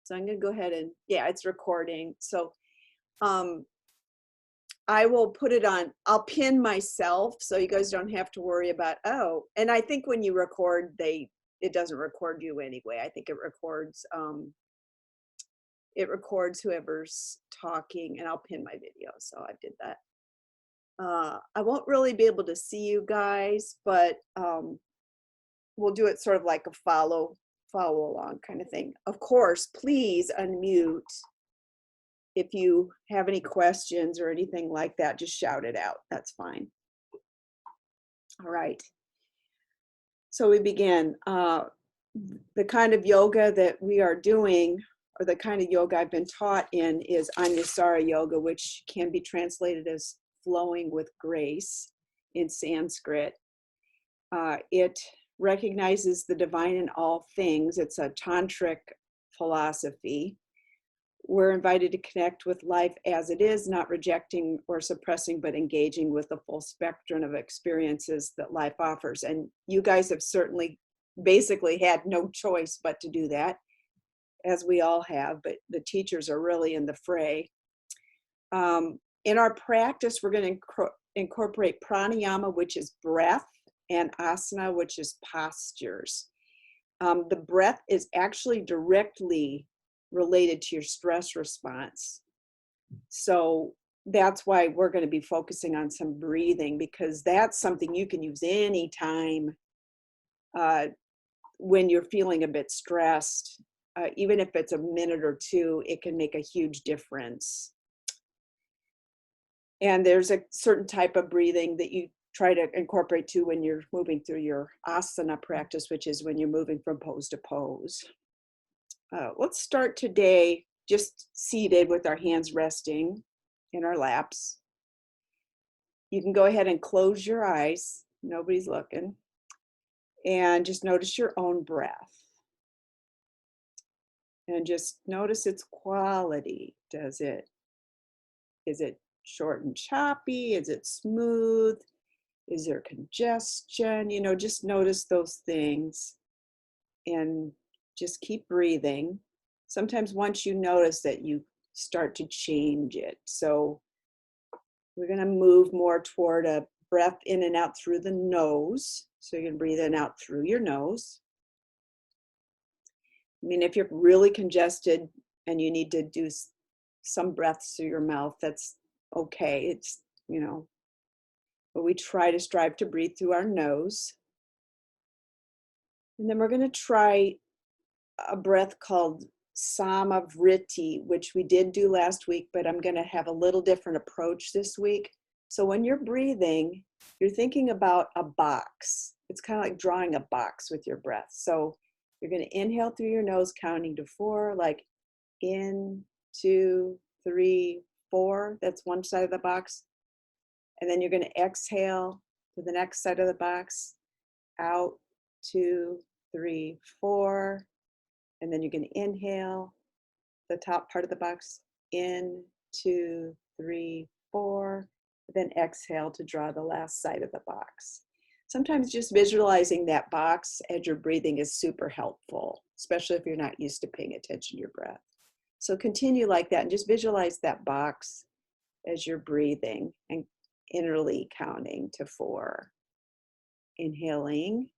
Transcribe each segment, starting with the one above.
So I'm going to go ahead and, yeah, it's recording. So um, I will put it on, I'll pin myself so you guys don't have to worry about, oh, and I think when you record, it doesn't record you anyway. I think it records whoever's talking, and I'll pin my video. So I did that. I won't really be able to see you guys, but we'll do it sort of like a follow along kind of thing. Of course, please unmute. If you have any questions or anything like that, just shout it out. That's fine. All right. So we begin. The kind of yoga that we are doing, or the kind of yoga I've been taught in, is Anusara yoga, which can be translated as flowing with grace in Sanskrit. It recognizes the divine in all things. It's a tantric philosophy. We're invited to connect with life as it is, not rejecting or suppressing, but engaging with the full spectrum of experiences that life offers. And you guys have certainly basically had no choice but to do that, as we all have, but the teachers are really in the fray. In our practice, we're going to incorporate pranayama, which is breath, and asana, which is postures. The breath is actually directly related to your stress response. So that's why we're going to be focusing on some breathing, because that's something you can use anytime when you're feeling a bit stressed. Even if it's a minute or two, it can make a huge difference. And there's a certain type of breathing that you try to incorporate too when you're moving through your asana practice, which is when you're moving from pose to pose. Let's start today just seated with our hands resting in our laps. You can go ahead and close your eyes. Nobody's looking. And just notice your own breath. And just notice its quality. Is it short and choppy? Is it smooth? Is there congestion? Just notice those things and just keep breathing. Sometimes once you notice that, you start to change it. So we're going to move more toward a breath in and out through the nose. So you're going to breathe in and out through your nose. I mean, if you're really congested and you need to do some breaths through your mouth, that's okay. It's, but we try to strive to breathe through our nose. And then we're going to try a breath called Samavriti, which we did do last week, but I'm going to have a little different approach this week. So when you're breathing, you're thinking about a box. It's kind of like drawing a box with your breath. So you're going to inhale through your nose, counting to 4, like in, 2, 3, 4. That's one side of the box. And then you're going to exhale to the next side of the box, out, 2, 3, 4. And then you're going to inhale the top part of the box, in, 2, 3, 4. Then exhale to draw the last side of the box. Sometimes just visualizing that box as you're breathing is super helpful, especially if you're not used to paying attention to your breath. So continue like that and just visualize that box as you're breathing and innerly counting to 4. Inhaling.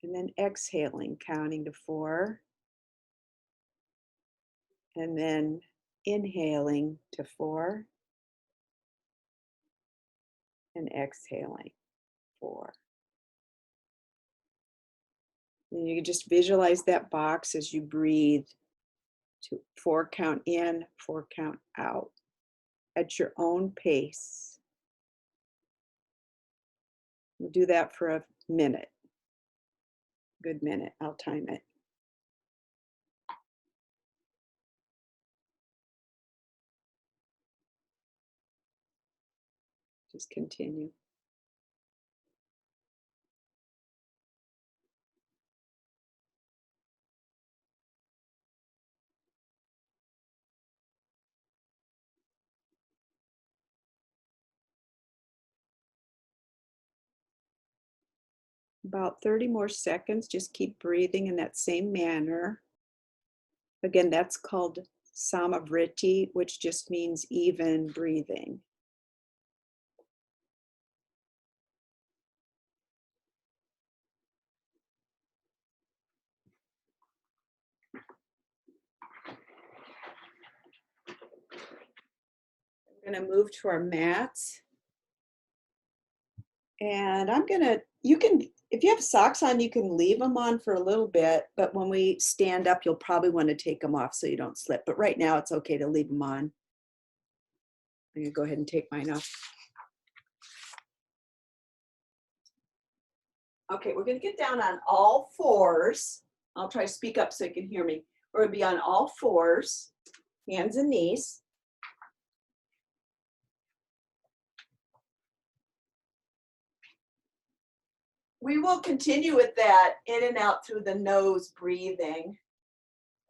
And then exhaling, counting to 4. And then inhaling to 4. And exhaling 4. And you can just visualize that box as you breathe to 4 count in, 4 count out at your own pace. We'll do that for a minute. Good minute. I'll time it. Just continue. About 30 more seconds. Just keep breathing in that same manner. Again, that's called samavriti, which just means even breathing. We're going to move to our mats. And I'm going to, you can, if you have socks on, you can leave them on for a little bit, but when we stand up, you'll probably want to take them off so you don't slip. But right now it's okay to leave them on. I'm going to go ahead and take mine off. Okay, we're going to get down on all fours. I'll try to speak up so you can hear me. We're going to be on all fours, hands and knees. We will continue with that in and out through the nose breathing.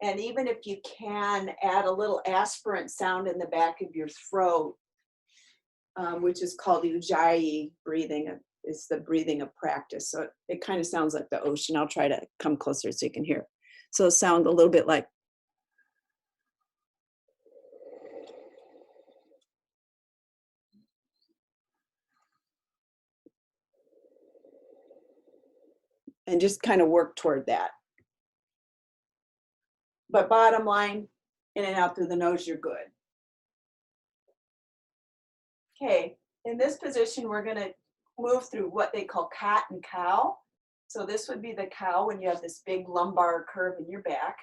And even if you can, add a little aspirant sound in the back of your throat, which is called ujjayi breathing. It's the breathing of practice. So it kind of sounds like the ocean. I'll try to come closer so you can hear. So it sounds a little bit like. And just kind of work toward that. But bottom line, in and out through the nose, you're good. Okay, in this position, we're going to move through what they call cat and cow. So this would be the cow when you have this big lumbar curve in your back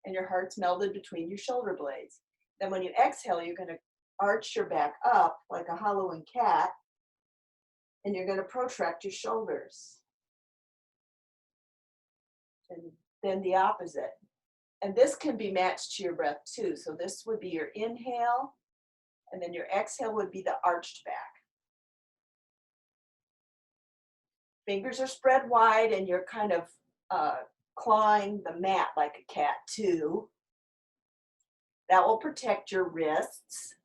and your heart's melded between your shoulder blades. Then when you exhale, you're going to arch your back up like a hollowing cat, and you're going to protract your shoulders. And then the opposite. And this can be matched to your breath too. So this would be your inhale, and then your exhale would be the arched back. Fingers are spread wide, and you're kind of clawing the mat like a cat too. That will protect your wrists.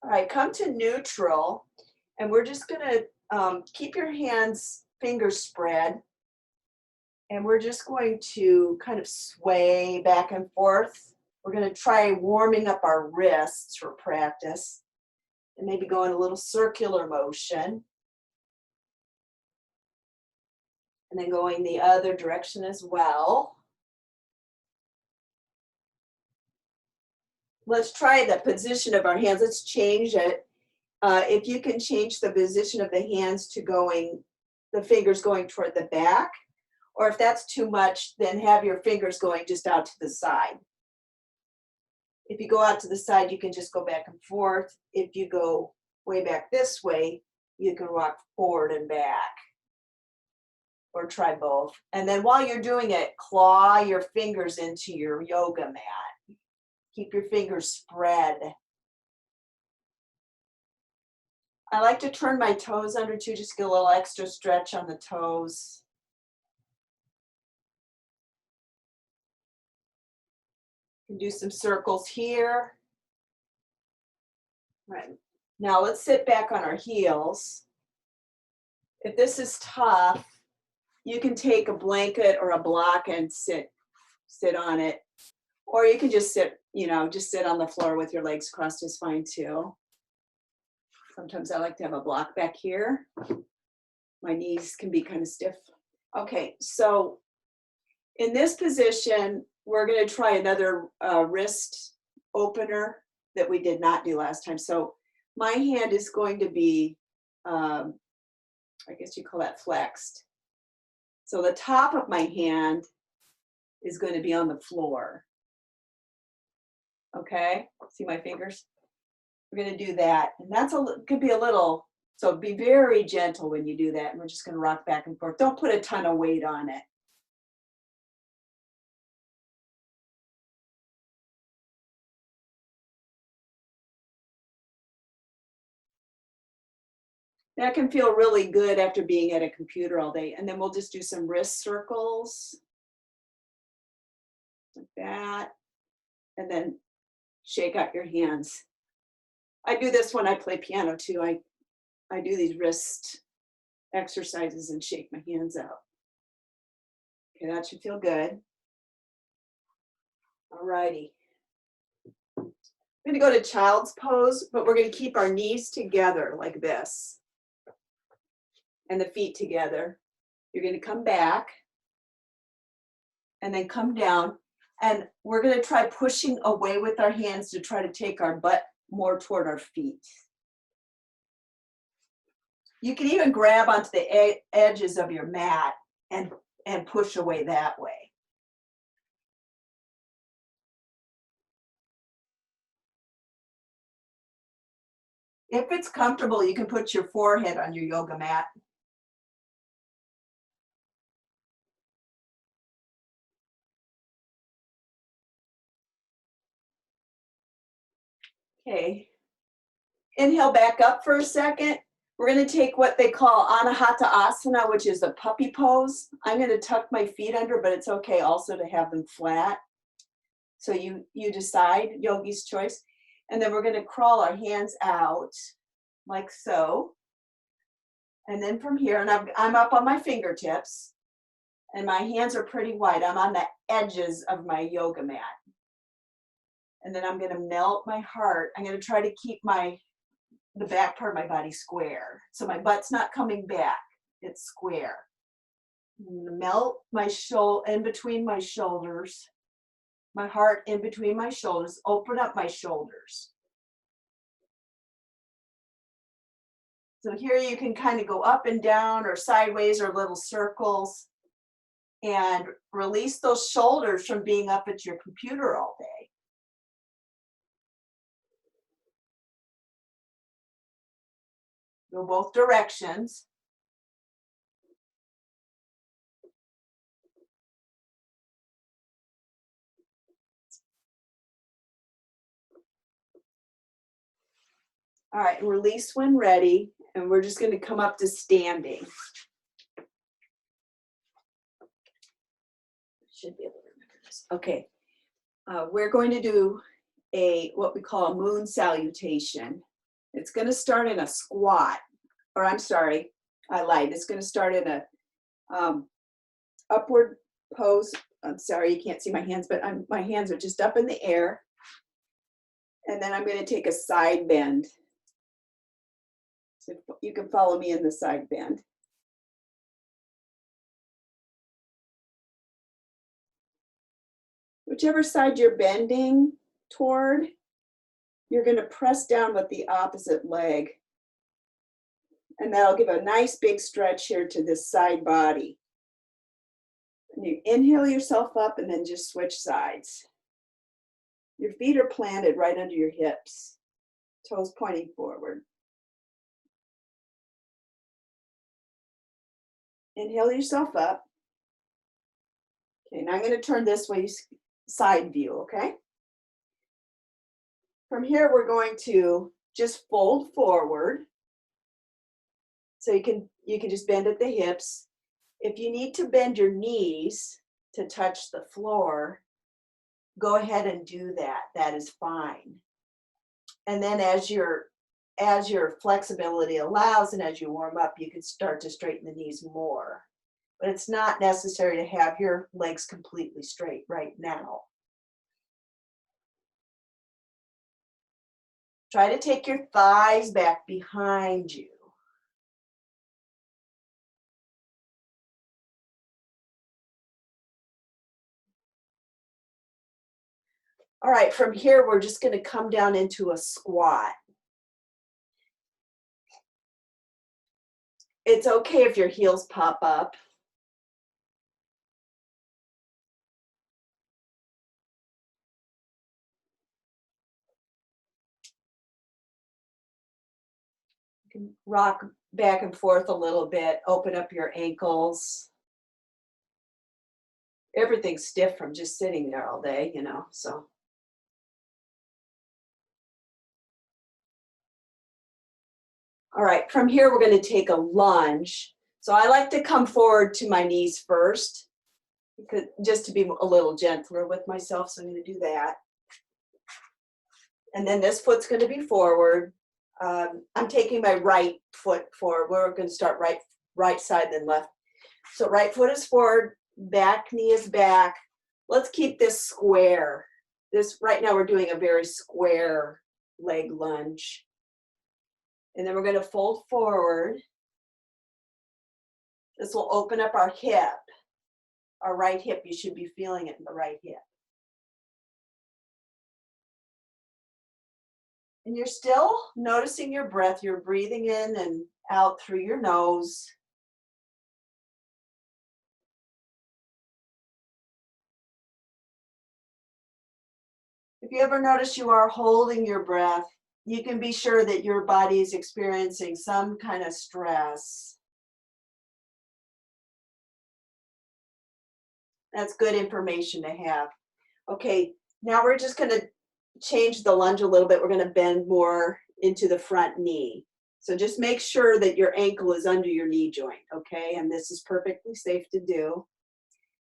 All right, come to neutral, and we're just going to keep your hands, fingers spread, and we're just going to kind of sway back and forth. We're going to try warming up our wrists for practice, and maybe go in a little circular motion, and then going the other direction as well. Let's try the position of our hands. Let's change it. If you can change the position of the hands to going, the fingers going toward the back, or if that's too much, then have your fingers going just out to the side. If you go out to the side, you can just go back and forth. If you go way back this way, you can walk forward and back, or try both. And then while you're doing it, claw your fingers into your yoga mat. Keep your fingers spread. I like to turn my toes under too, just get a little extra stretch on the toes. You can do some circles here. Right. Now let's sit back on our heels. If this is tough, you can take a blanket or a block and sit on it. Or you can just sit, just sit on the floor with your legs crossed is fine too. Sometimes I like to have a block back here. My knees can be kind of stiff. Okay, so in this position, we're going to try another wrist opener that we did not do last time. So my hand is going to be, I guess you call that flexed. So the top of my hand is going to be on the floor. Okay, see my fingers? We're going to do that. And that's could be a little, so be very gentle when you do that. And we're just going to rock back and forth. Don't put a ton of weight on it. That can feel really good after being at a computer all day. And then we'll just do some wrist circles like that. And then shake out your hands. I do this when I play piano too. I do these wrist exercises and shake my hands out. Okay, that should feel good. All righty. I'm gonna go to child's pose, but we're gonna keep our knees together like this and the feet together. You're gonna come back and then come down, and we're gonna try pushing away with our hands to try to take our butt more toward our feet. You can even grab onto the edges of your mat and push away that way. If it's comfortable, you can put your forehead on your yoga mat. Okay. Inhale back up for a second. We're going to take what they call Anahata Asana, which is a puppy pose. I'm going to tuck my feet under, but it's okay also to have them flat. So you decide, yogi's choice. And then we're going to crawl our hands out like so. And then from here, and I'm up on my fingertips, and my hands are pretty wide. I'm on the edges of my yoga mat. And then I'm going to melt my heart. I'm going to try to keep the back part of my body square. So my butt's not coming back, it's square. Melt my shoulder in between my shoulders, my heart in between my shoulders, open up my shoulders. So here you can kind of go up and down or sideways or little circles and release those shoulders from being up at your computer all day. Go both directions. All right, release when ready, and we're just going to come up to standing. Should be able to remember this. Okay, we're going to do what we call a moon salutation. It's going to start in a squat, or I'm sorry, I lied. It's going to start in a upward pose. I'm sorry, you can't see my hands, but my hands are just up in the air. And then I'm going to take a side bend. So you can follow me in the side bend. Whichever side you're bending toward, you're going to press down with the opposite leg. And that'll give a nice big stretch here to this side body. And you inhale yourself up and then just switch sides. Your feet are planted right under your hips, toes pointing forward. Inhale yourself up. Okay, now I'm going to turn this way, side view, okay? From here, we're going to just fold forward. So you can just bend at the hips. If you need to bend your knees to touch the floor, go ahead and do that. That is fine. And then as your flexibility allows and as you warm up, you can start to straighten the knees more. But it's not necessary to have your legs completely straight right now. Try to take your thighs back behind you. All right, from here, we're just going to come down into a squat. It's okay if your heels pop up. You can rock back and forth a little bit, open up your ankles. Everything's stiff from just sitting there all day, you know, so. All right, from here we're going to take a lunge. So I like to come forward to my knees first, because, just to be a little gentler with myself, so I'm going to do that. And then this foot's going to be forward. I'm taking my right foot forward. We're going to start right side, then left. So right foot is forward, back knee is back. Let's keep this square. Right now we're doing a very square leg lunge. And then we're going to fold forward. This will open up our hip. Our right hip, you should be feeling it in the right hip. And you're still noticing your breath. You're breathing in and out through your nose. If you ever notice you are holding your breath, you can be sure that your body is experiencing some kind of stress. That's good information to have. Okay, now we're just going to change the lunge a little bit. We're going to bend more into the front knee. So just make sure that your ankle is under your knee joint, okay? And this is perfectly safe to do.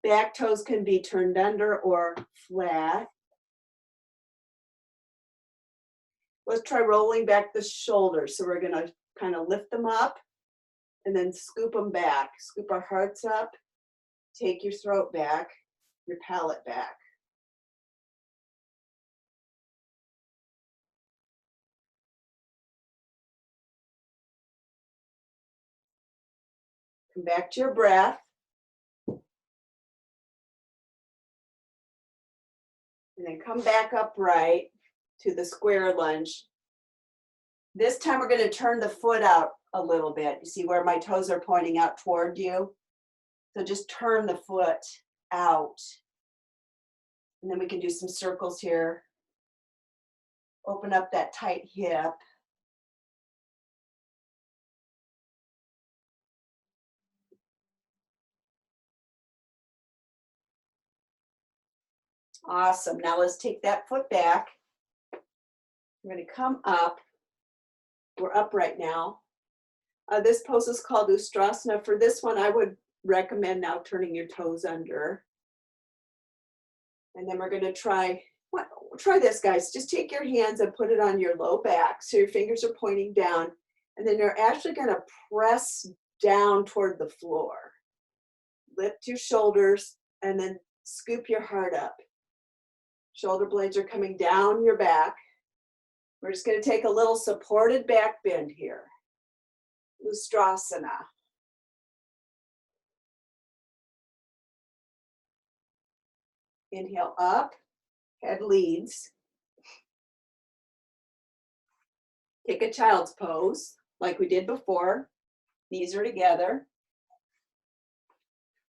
Back toes can be turned under or flat. Let's try rolling back the shoulders. So we're going to kind of lift them up and then scoop them back. Scoop our hearts up. Take your throat back, your palate back. Come back to your breath. And then come back upright to the square lunge. This time we're going to turn the foot out a little bit. You see where my toes are pointing out toward you? So just turn the foot out. And then we can do some circles here. Open up that tight hip. Awesome. Now let's take that foot back. We're going to come up. We're up right now. This pose is called Ustrasana. For this one, I would recommend now turning your toes under. And then we're going to try this, guys. Just take your hands and put it on your low back so your fingers are pointing down. And then you're actually going to press down toward the floor. Lift your shoulders and then scoop your heart up. Shoulder blades are coming down your back. We're just going to take a little supported back bend here. Ustrasana. Inhale up, head leads. Take a child's pose like we did before. Knees are together.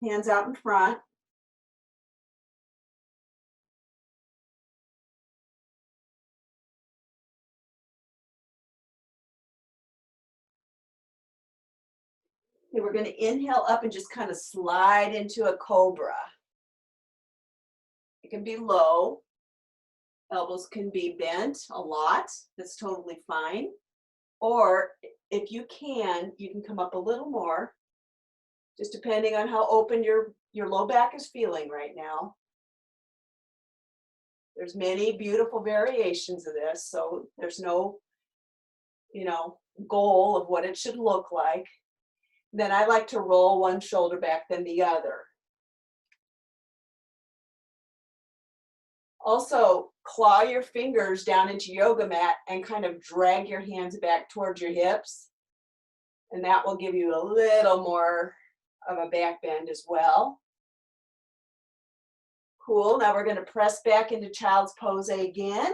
Hands out in front. Okay, we're going to inhale up and just kind of slide into a cobra. It can be low. Elbows can be bent a lot. That's totally fine. Or if you can come up a little more, just depending on how open your low back is feeling right now. There's many beautiful variations of this, so there's no, goal of what it should look like. Then I like to roll one shoulder back than the other. Also, claw your fingers down into yoga mat and kind of drag your hands back towards your hips. And that will give you a little more of a back bend as well. Cool, now we're going to press back into child's pose again.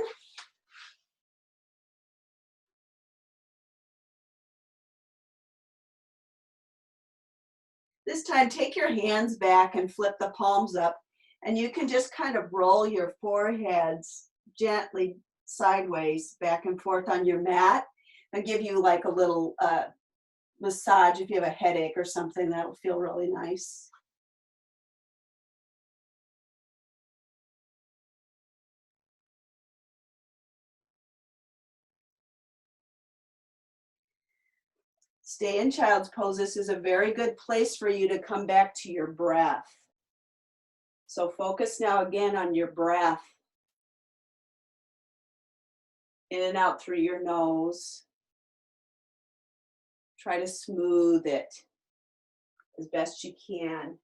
This time, take your hands back and flip the palms up. And you can just kind of roll your foreheads gently sideways back and forth on your mat and give you like a little massage if you have a headache or something. That will feel really nice. Stay in child's pose. This is a very good place for you to come back to your breath. So focus now again on your breath. In and out through your nose. Try to smooth it as best you can.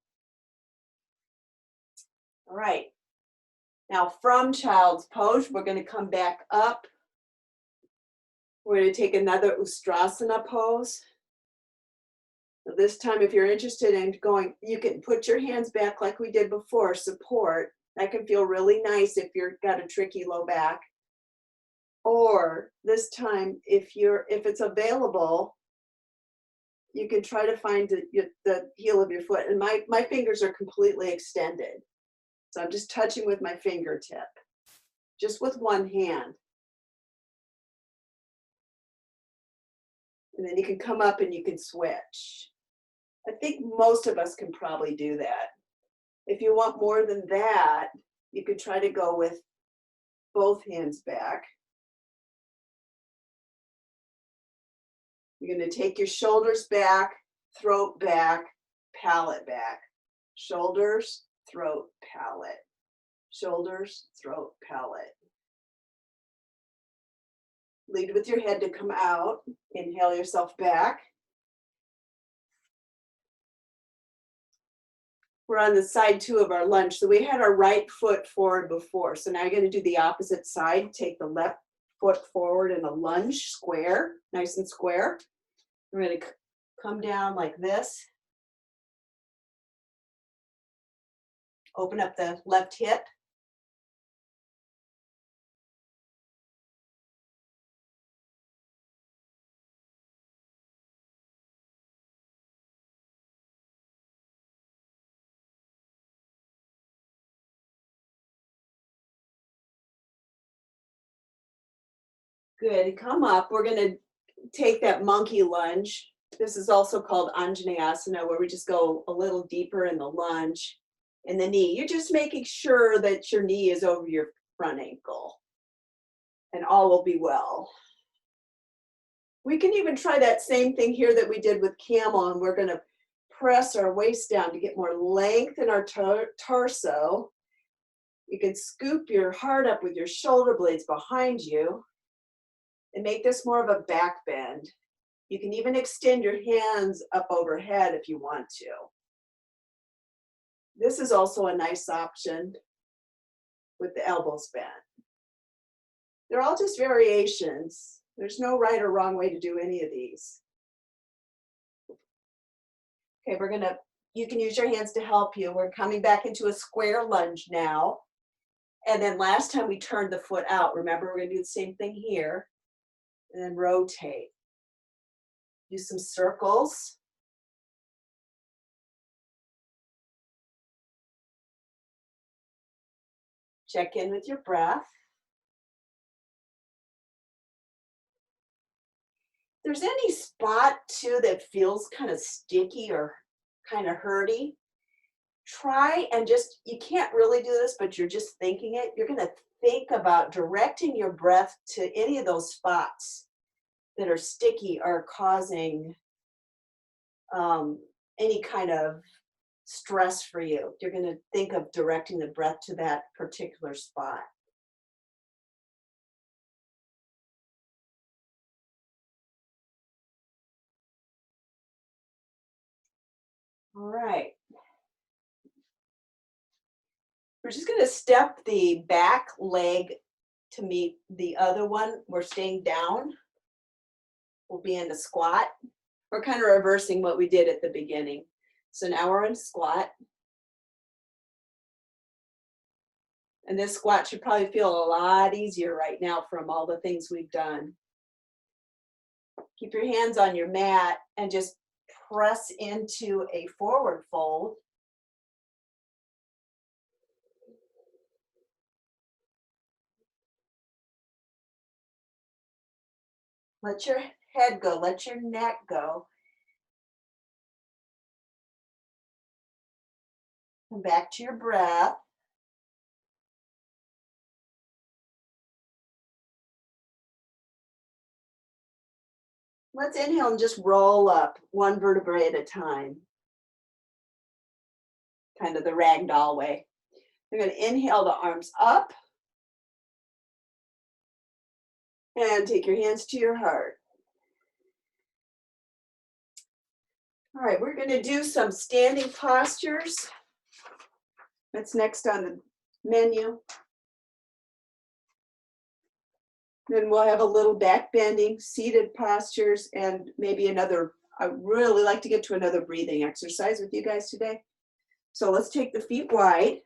All right. Now from child's pose, we're going to come back up. We're going to take another Ustrasana pose. So this time, if you're interested in going, you can put your hands back like we did before, support. That can feel really nice if you've got a tricky low back. Or this time, if it's available, you can try to find the heel of your foot. And my fingers are completely extended. So I'm just touching with my fingertip, just with one hand. And then you can come up and you can switch. I think most of us can probably do that. If you want more than that, you could try to go with both hands back. You're going to take your shoulders back, throat back, palate back. Shoulders, throat, palate. Shoulders, throat, palate. Lead with your head to come out. Inhale yourself back. We're on the side 2 of our lunge. So we had our right foot forward before. So now you're going to do the opposite side. Take the left foot forward in a lunge, square, nice and square. We're going to come down like this. Open up the left hip. Good, come up. We're going to take that monkey lunge. This is also called Anjaneyasana, where we just go a little deeper in the lunge in the knee. You're just making sure that your knee is over your front ankle, and all will be well. We can even try that same thing here that we did with camel, and we're going to press our waist down to get more length in our torso. You can scoop your heart up with your shoulder blades behind you and make this more of a back bend. You can even extend your hands up overhead if you want to. This is also a nice option with the elbows bent. They're all just variations. There's no right or wrong way to do any of these. Okay, you can use your hands to help you. We're coming back into a square lunge now. And then last time we turned the foot out. Remember, we're gonna do the same thing here. And then rotate. Do some circles. Check in with your breath. If there's any spot too that feels kind of sticky or kind of hurty, try and just, you can't really do this, but you're just thinking it. You're going to think about directing your breath to any of those spots that are sticky or causing any kind of stress for you. You're going to think of directing the breath to that particular spot. All right. We're just going to step the back leg to meet the other one. We're staying down. We'll be in the squat. We're kind of reversing what we did at the beginning. So now we're in squat. And this squat should probably feel a lot easier right now from all the things we've done. Keep your hands on your mat and just press into a forward fold. Let your head go, let your neck go. Come back to your breath. Let's inhale and just roll up one vertebrae at a time. Kind of the ragdoll way. You're going to inhale the arms up. And take your hands to your heart. All right, we're going to do some standing postures. That's next on the menu. Then we'll have a little back bending, seated postures, and maybe another. I really like to get to another breathing exercise with you guys today. So let's take the feet wide.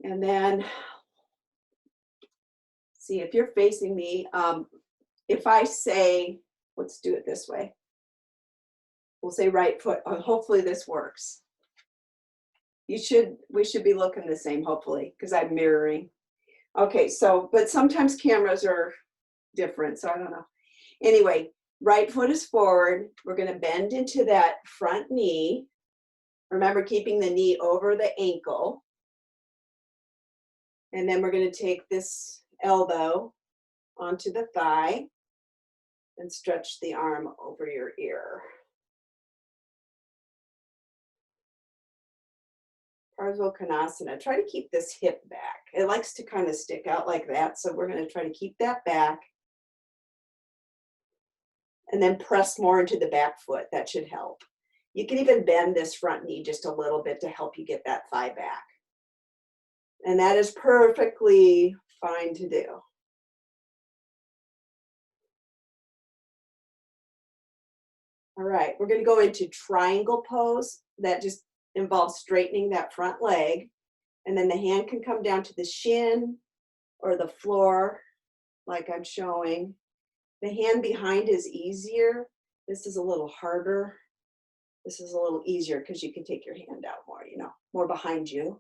And then see if you're facing me. If I say, let's do it this way. We'll say right foot. Hopefully this works. We should be looking the same, hopefully, because I'm mirroring. Okay, so, but sometimes cameras are different, so I don't know. Anyway, right foot is forward. We're going to bend into that front knee. Remember, keeping the knee over the ankle. And then we're going to take this elbow onto the thigh and stretch the arm over your ear. Konasana. Try to keep this hip back. It likes to kind of stick out like that, so we're going to try to keep that back. And then press more into the back foot. That should help. You can even bend this front knee just a little bit to help you get that thigh back. And that is perfectly fine to do. All right, we're going to go into triangle pose. That just involves straightening that front leg. And then the hand can come down to the shin or the floor, like I'm showing. The hand behind is easier. This is a little harder. This is a little easier because you can take your hand out more, more behind you.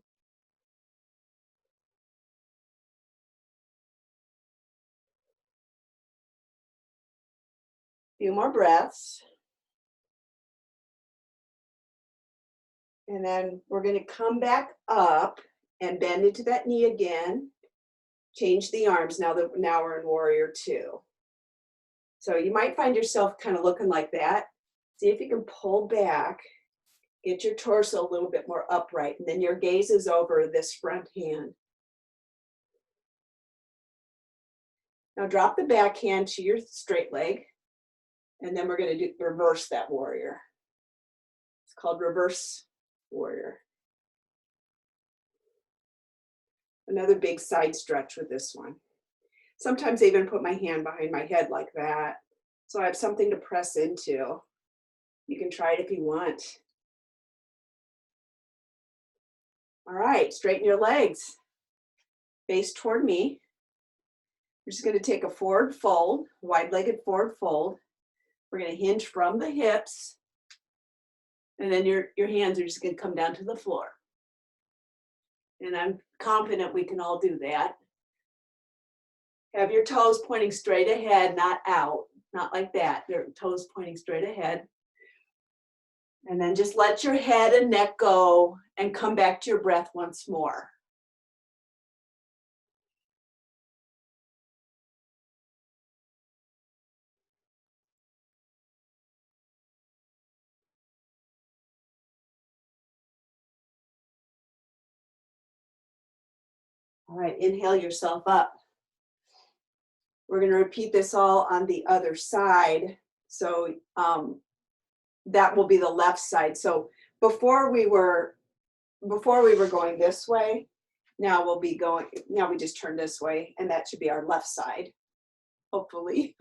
Few more breaths. And then we're going to come back up and bend into that knee again. Change the arms now we're in warrior two. So you might find yourself kind of looking like that. See if you can pull back, get your torso a little bit more upright, and then your gaze is over this front hand. Now drop the back hand to your straight leg, and then we're going to reverse that warrior. It's called reverse warrior. Another big side stretch with this one. Sometimes I even put my hand behind my head like that, so I have something to press into. You can try it if you want. All right, straighten your legs. Face toward me. We're just going to take a forward fold, wide-legged forward fold. We're going to hinge from the hips, and then your hands are just going to come down to the floor. And I'm confident we can all do that. Have your toes pointing straight ahead, not out, not like that. Your toes pointing straight ahead. And then just let your head and neck go and come back to your breath once more. All right, inhale yourself up. We're going to repeat this all on the other side. So that will be the left side. So before we were going this way, now we just turn this way, and that should be our left side, hopefully.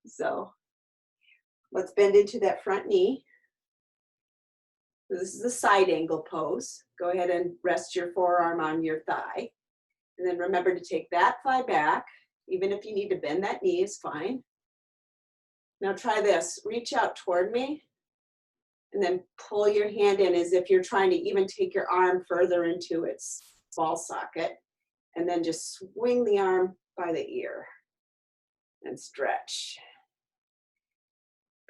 So let's bend into that front knee. So this is a side angle pose. Go ahead and rest your forearm on your thigh. And then remember to take that thigh back. Even if you need to bend that knee, is fine. Now try this. Reach out toward me and then pull your hand in as if you're trying to even take your arm further into its ball socket. And then just swing the arm by the ear and stretch.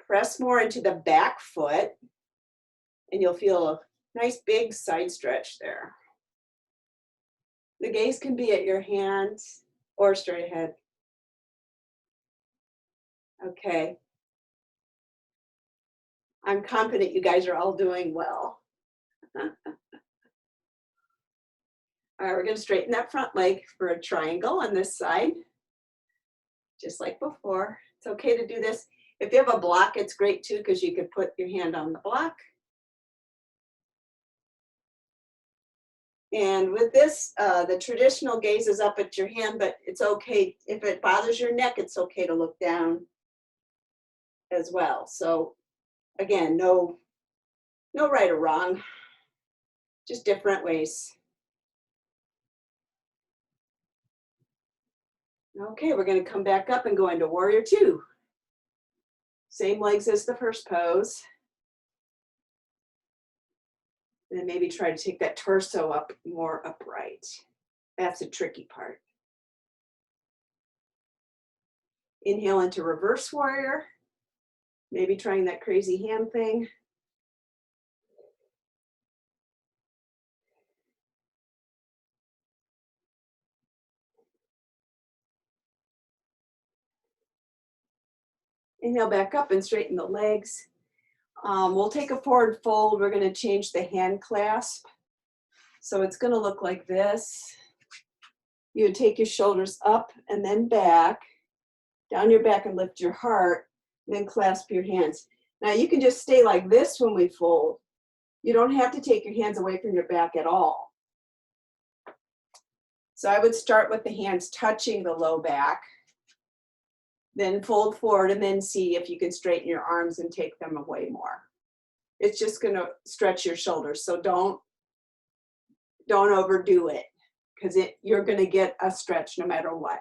Press more into the back foot and you'll feel a nice big side stretch there. The gaze can be at your hands or straight ahead. Okay. I'm confident you guys are all doing well. All right, we're going to straighten that front leg for a triangle on this side, just like before. It's okay to do this. If you have a block, it's great too, because you could put your hand on the block. And with this, the traditional gaze is up at your hand, but it's okay. If it bothers your neck, it's okay to look down as well. So again, no right or wrong, just different ways. Okay, we're going to come back up and go into warrior two. Same legs as the first pose. And then maybe try to take that torso up more upright. That's the tricky part. Inhale into reverse warrior. Maybe trying that crazy hand thing. Inhale back up and straighten the legs. We'll take a forward fold. We're going to change the hand clasp. So it's going to look like this. You would take your shoulders up and then back, down your back and lift your heart, and then clasp your hands. Now you can just stay like this when we fold. You don't have to take your hands away from your back at all. So I would start with the hands touching the low back, then fold forward and then see if you can straighten your arms and take them away more. It's just going to stretch your shoulders. So don't overdo it, because you're going to get a stretch no matter what.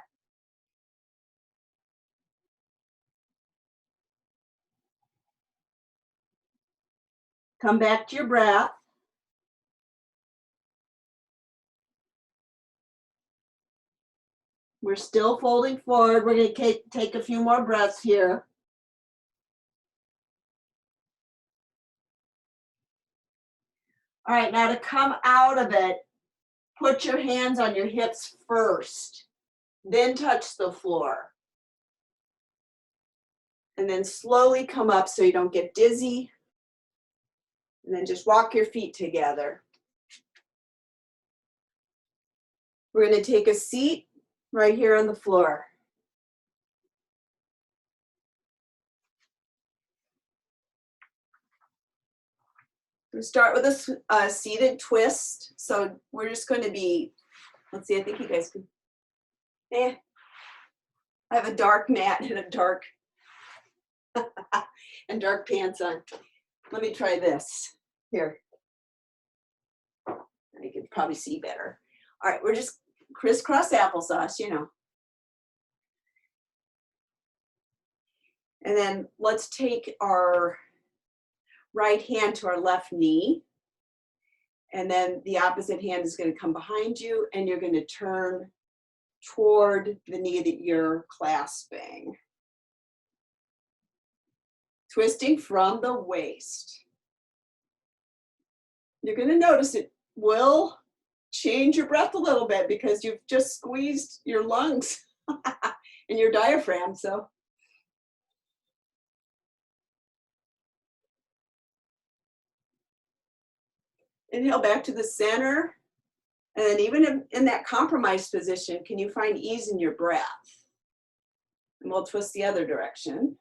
Come back to your breath. We're still folding forward. We're going to take a few more breaths here. All right, now to come out of it, put your hands on your hips first, then touch the floor. And then slowly come up so you don't get dizzy. And then just walk your feet together. We're going to take a seat right here on the floor. We start with a seated twist. So we're just going to be, let's see, I think you guys can, I have a dark mat and a dark, and dark pants on. Let me try this. Here. You can probably see better. All right, we're just crisscross applesauce, you know. And then let's take our right hand to our left knee. And then the opposite hand is going to come behind you, and you're going to turn toward the knee that you're clasping. Twisting from the waist. You're going to notice it will change your breath a little bit because you've just squeezed your lungs and your diaphragm. So inhale back to the center. And then even in that compromised position, can you find ease in your breath? And we'll twist the other direction.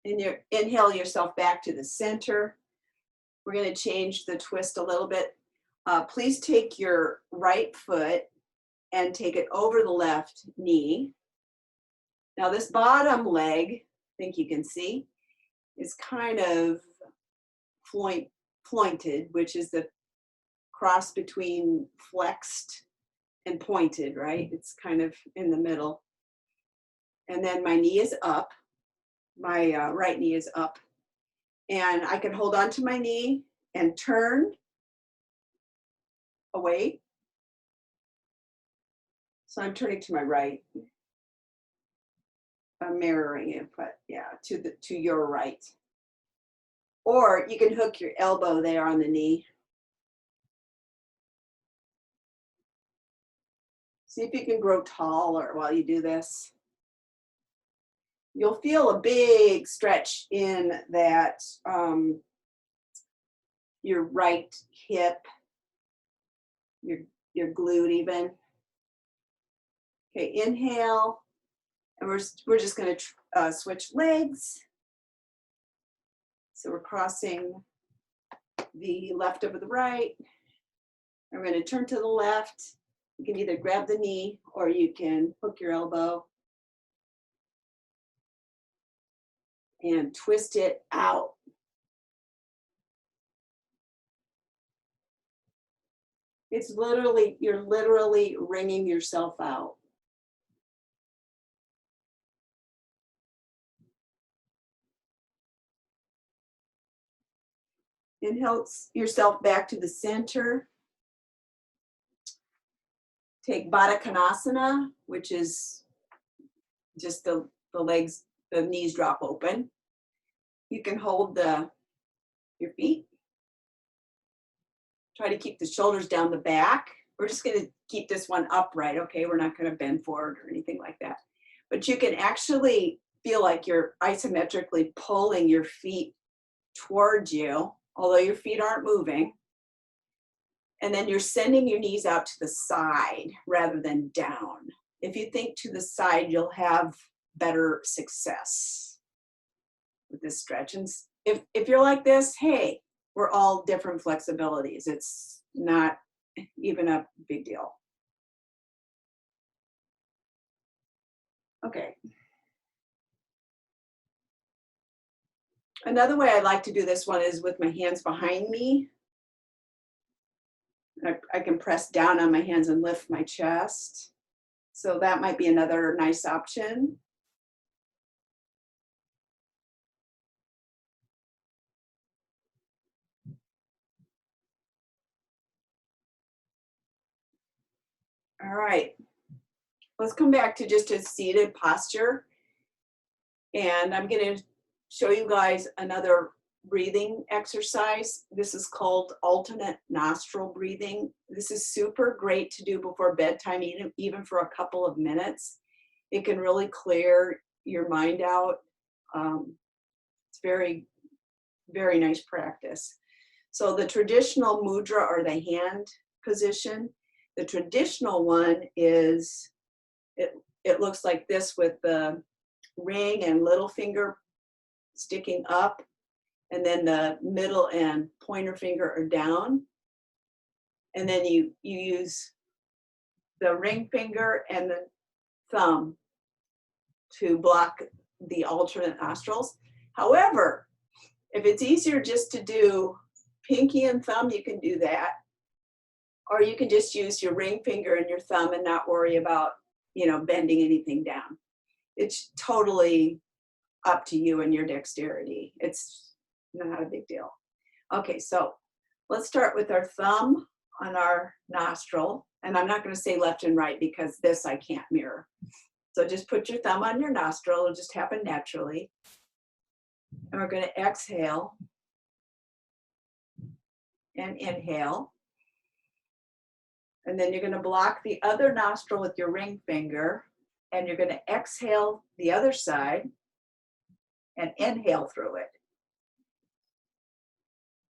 And you inhale yourself back to the center. We're going to change the twist a little bit. Please take your right foot and take it over the left knee. Now this bottom leg, I think you can see, is kind of pointed, which is the cross between flexed and pointed, right? It's kind of in the middle. And then my knee is up. My right knee is up. And I can hold on to my knee and turn away. So I'm turning to my right. mirroring it, but yeah, to your right. Or you can hook your elbow there on the knee. See if you can grow taller while you do this. You'll feel a big stretch in that your right hip, your glute even. Okay, inhale, and we're just going to switch legs. So we're crossing the left over the right. We're going to turn to the left. You can either grab the knee or you can hook your elbow and twist it out. It's literally, you're literally wringing yourself out. Inhale yourself back to the center. Take Baddha Konasana, which is just the legs, the knees drop open. You can hold your feet. Try to keep the shoulders down the back. We're just going to keep this one upright, okay? We're not going to bend forward or anything like that. But you can actually feel like you're isometrically pulling your feet towards you, although your feet aren't moving. And then you're sending your knees out to the side rather than down. If you think to the side, you'll have better success with this stretch. And if you're like this, hey, we're all different flexibilities. It's not even a big deal. Okay. Another way I like to do this one is with my hands behind me. I can press down on my hands and lift my chest. So that might be another nice option. All right, let's come back to just a seated posture. And I'm going to show you guys another breathing exercise. This is called alternate nostril breathing. This is super great to do before bedtime, even for a couple of minutes. It can really clear your mind out. It's very, very nice practice. So the traditional mudra, or the hand position, the traditional one is, it looks like this with the ring and little finger sticking up, and then the middle and pointer finger are down. And then you use the ring finger and the thumb to block the alternate nostrils. However, if it's easier just to do pinky and thumb, you can do that. Or you can just use your ring finger and your thumb and not worry about, bending anything down. It's totally up to you and your dexterity. It's not a big deal. Okay, so let's start with our thumb on our nostril. And I'm not going to say left and right because this I can't mirror. So just put your thumb on your nostril. It'll just happen naturally. And we're going to exhale and inhale. And then you're going to block the other nostril with your ring finger. And you're going to exhale the other side and inhale through it.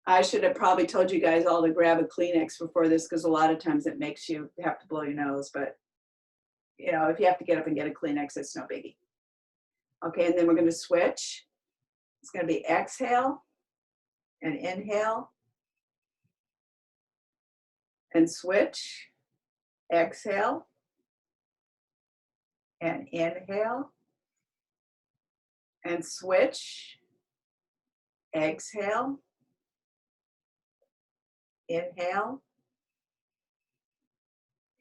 I should have probably told you guys all to grab a Kleenex before this, because a lot of times it makes you have to blow your nose. But, if you have to get up and get a Kleenex, it's no biggie. Okay, and then we're going to switch. It's going to be exhale and inhale and switch. Exhale and inhale and switch. Exhale, inhale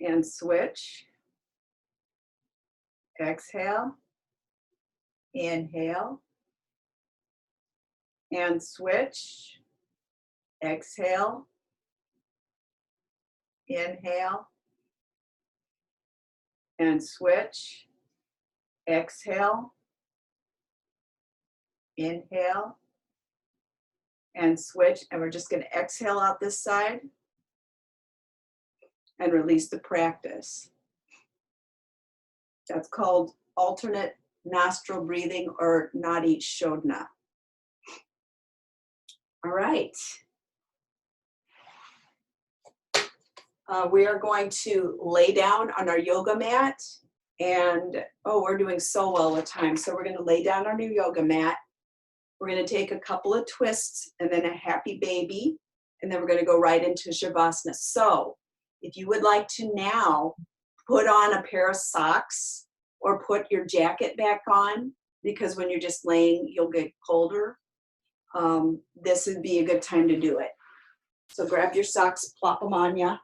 and switch. Exhale, inhale and switch. Exhale, inhale and switch. Exhale Inhale and switch. And we're just going to exhale out this side and release the practice. That's called alternate nostril breathing or Nadi Shodhana. All right. We are going to lay down on our yoga mat and, oh, we're doing so well with time. So we're going to lay down on our yoga mat. We're going to take a couple of twists and then a happy baby. And then we're going to go right into Shavasana. So if you would like to now put on a pair of socks or put your jacket back on, because when you're just laying, you'll get colder. This would be a good time to do it. So grab your socks, plop them on you.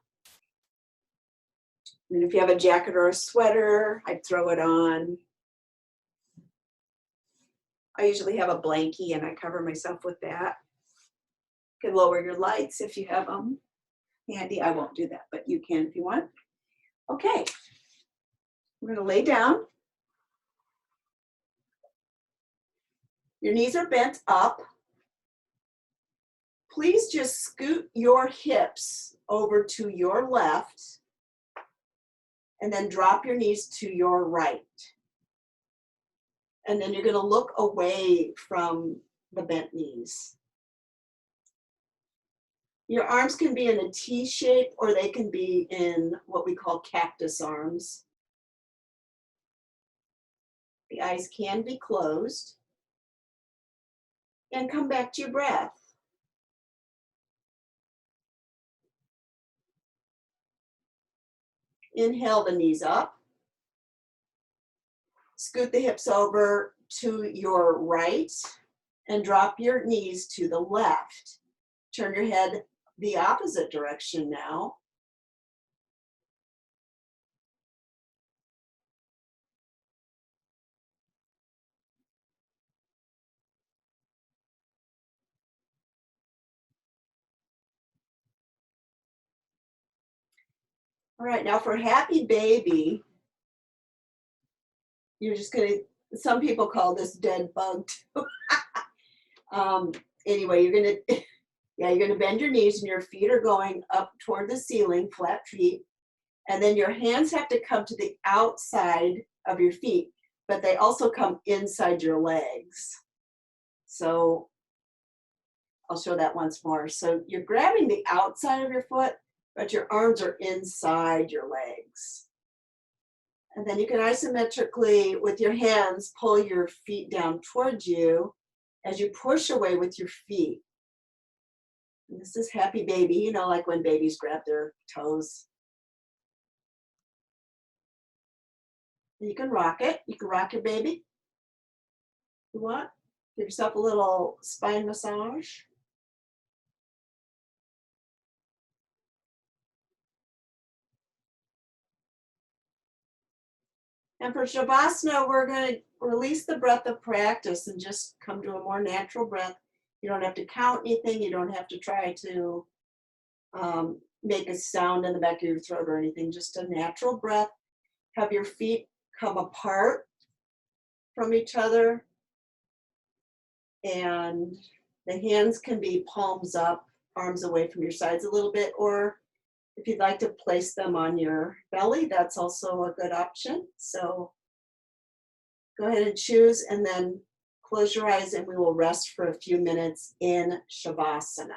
And if you have a jacket or a sweater, I'd throw it on. I usually have a blankie and I cover myself with that. You can lower your lights if you have them handy. I won't do that, but you can if you want. Okay, we're gonna lay down. Your knees are bent up. Please just scoot your hips over to your left and then drop your knees to your right. And then you're going to look away from the bent knees. Your arms can be in a T shape or they can be in what we call cactus arms. The eyes can be closed. And come back to your breath. Inhale the knees up. Scoot the hips over to your right and drop your knees to the left. Turn your head the opposite direction now. All right, now for happy baby, you're just gonna, some people call this dead bug too. Anyway, you're gonna bend your knees and your feet are going up toward the ceiling, flat feet. And then your hands have to come to the outside of your feet, but they also come inside your legs. So I'll show that once more. So you're grabbing the outside of your foot, but your arms are inside your legs. And then you can isometrically, with your hands, pull your feet down towards you as you push away with your feet. And this is happy baby, you know, like when babies grab their toes. And you can rock it. You can rock your baby. You want? Give yourself a little spine massage. And for Shavasana, we're going to release the breath of practice and just come to a more natural breath. You don't have to count anything. You don't have to try to make a sound in the back of your throat or anything. Just a natural breath. Have your feet come apart from each other. And the hands can be palms up, arms away from your sides a little bit, or if you'd like to place them on your belly, that's also a good option. So go ahead and choose and then close your eyes and we will rest for a few minutes in Shavasana.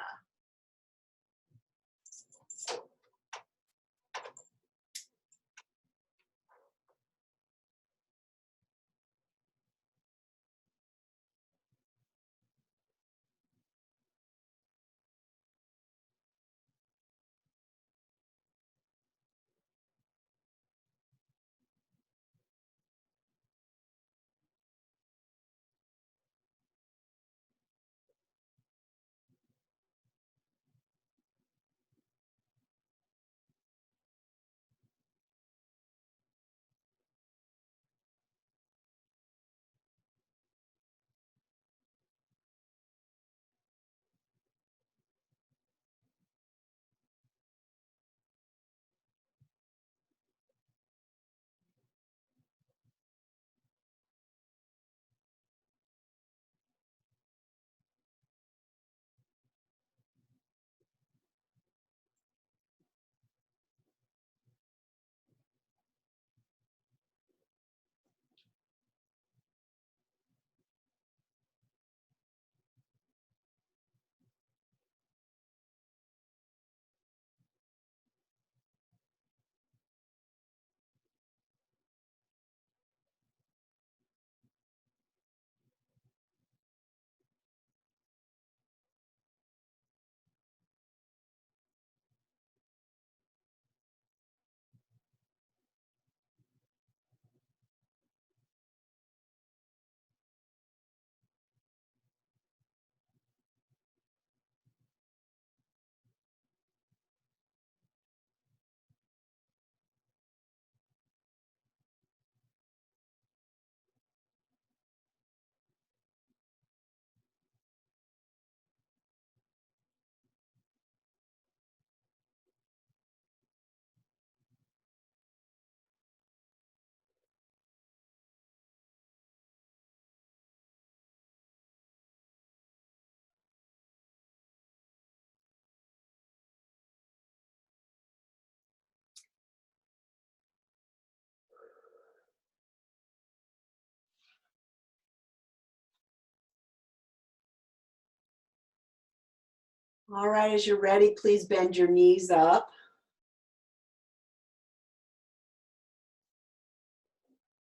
All right, as you're ready, please bend your knees up.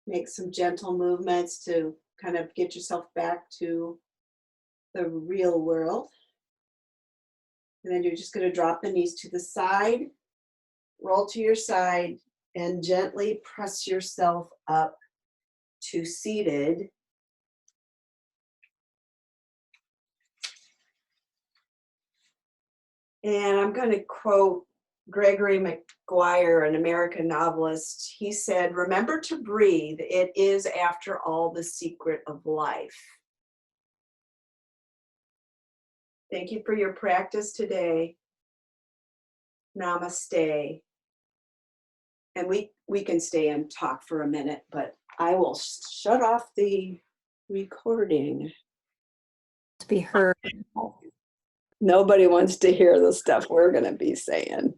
Make some gentle movements to kind of get yourself back to the real world. And then you're just going to drop the knees to the side, roll to your side, and gently press yourself up to seated. And I'm going to quote Gregory Maguire, an American novelist. He said, "Remember to breathe. It is, after all, the secret of life." Thank you for your practice today. Namaste. And we can stay and talk for a minute, but I will shut off the recording. To be heard. Nobody wants to hear the stuff we're going to be saying.